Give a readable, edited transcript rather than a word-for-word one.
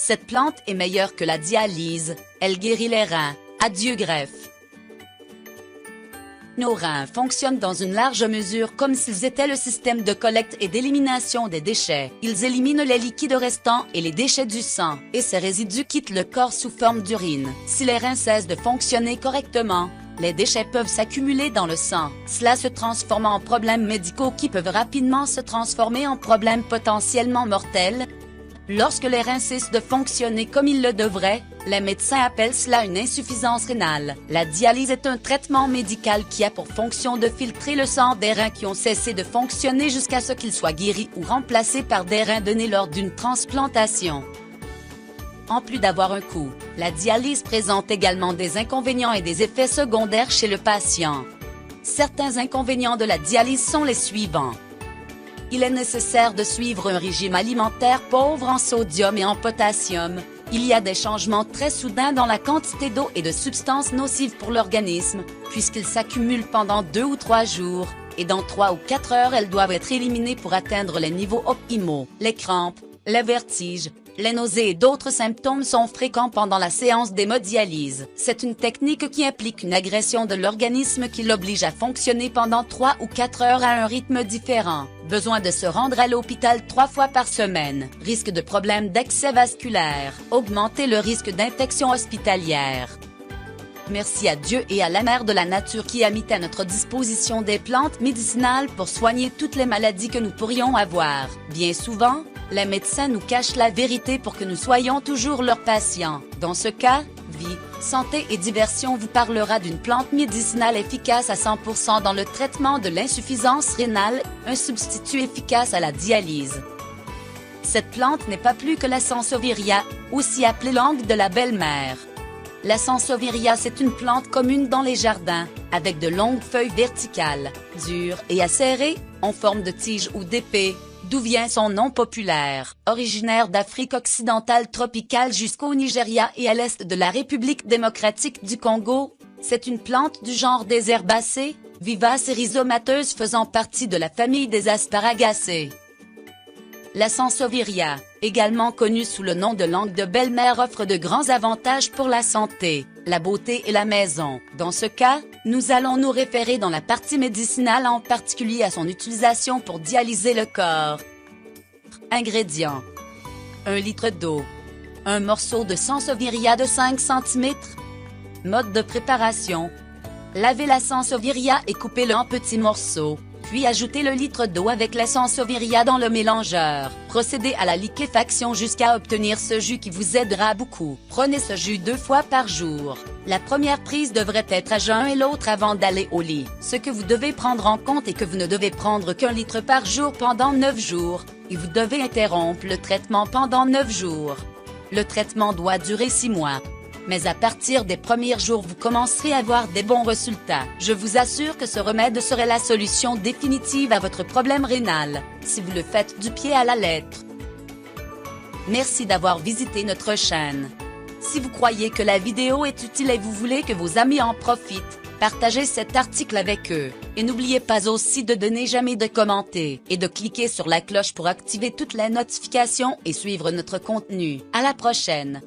Cette plante est meilleure que la dialyse, elle guérit les reins. Adieu greffe. Nos reins fonctionnent dans une large mesure comme s'ils étaient le système de collecte et d'élimination des déchets. Ils éliminent les liquides restants et les déchets du sang, et ces résidus quittent le corps sous forme d'urine. Si les reins cessent de fonctionner correctement, les déchets peuvent s'accumuler dans le sang. Cela se transforme en problèmes médicaux qui peuvent rapidement se transformer en problèmes potentiellement mortels. Lorsque les reins cessent de fonctionner comme ils le devraient, les médecins appellent cela une insuffisance rénale. La dialyse est un traitement médical qui a pour fonction de filtrer le sang des reins qui ont cessé de fonctionner jusqu'à ce qu'ils soient guéris ou remplacés par des reins donnés lors d'une transplantation. En plus d'avoir un coût, la dialyse présente également des inconvénients et des effets secondaires chez le patient. Certains inconvénients de la dialyse sont les suivants. Il est nécessaire de suivre un régime alimentaire pauvre en sodium et en potassium. Il y a des changements très soudains dans la quantité d'eau et de substances nocives pour l'organisme, puisqu'ils s'accumulent pendant 2 ou 3 jours, et dans 3 ou 4 heures elles doivent être éliminées pour atteindre les niveaux optimaux. Les crampes, les vertiges, les nausées et d'autres symptômes sont fréquents pendant la séance d'hémodialyse. C'est une technique qui implique une agression de l'organisme qui l'oblige à fonctionner pendant 3 ou 4 heures à un rythme différent. Besoin de se rendre à l'hôpital 3 fois par semaine. Risque de problèmes d'accès vasculaire. Augmenter le risque d'infection hospitalière. Merci à Dieu et à la Mère de la Nature qui a mis à notre disposition des plantes médicinales pour soigner toutes les maladies que nous pourrions avoir. Bien souvent, les médecins nous cachent la vérité pour que nous soyons toujours leurs patients. Dans ce cas, Vie, Santé et Diversion vous parlera d'une plante médicinale efficace à 100% dans le traitement de l'insuffisance rénale, un substitut efficace à la dialyse. Cette plante n'est pas plus que la Sansevieria, aussi appelée langue de la belle-mère. La Sansevieria, c'est une plante commune dans les jardins, avec de longues feuilles verticales, dures et acérées, en forme de tige ou d'épée, d'où vient son nom populaire. Originaire d'Afrique occidentale tropicale jusqu'au Nigeria et à l'est de la République démocratique du Congo, c'est une plante du genre des herbacées, vivace et rhizomateuse faisant partie de la famille des asparagacées. La Sansevieria, également connue sous le nom de langue de belle-mère, offre de grands avantages pour la santé, la beauté et la maison. Dans ce cas, nous allons nous référer dans la partie médicinale en particulier à son utilisation pour dialyser le corps. Ingrédients. 1 litre d'eau. Un morceau de Sansevieria de 5 cm. Mode de préparation. Lavez la Sansevieria et coupez-le en petits morceaux. Puis ajoutez le litre d'eau avec la Sansevieria dans le mélangeur. Procédez à la liquéfaction jusqu'à obtenir ce jus qui vous aidera beaucoup. Prenez ce jus 2 fois par jour. La première prise devrait être à jeun et l'autre avant d'aller au lit. Ce que vous devez prendre en compte est que vous ne devez prendre qu'1 litre par jour pendant 9 jours, et vous devez interrompre le traitement pendant 9 jours. Le traitement doit durer 6 mois. Mais à partir des premiers jours vous commencerez à avoir des bons résultats. Je vous assure que ce remède serait la solution définitive à votre problème rénal, si vous le faites du pied à la lettre. Merci d'avoir visité notre chaîne. Si vous croyez que la vidéo est utile et vous voulez que vos amis en profitent, partagez cet article avec eux. Et n'oubliez pas aussi de ne jamais de commenter et de cliquer sur la cloche pour activer toutes les notifications et suivre notre contenu. À la prochaine!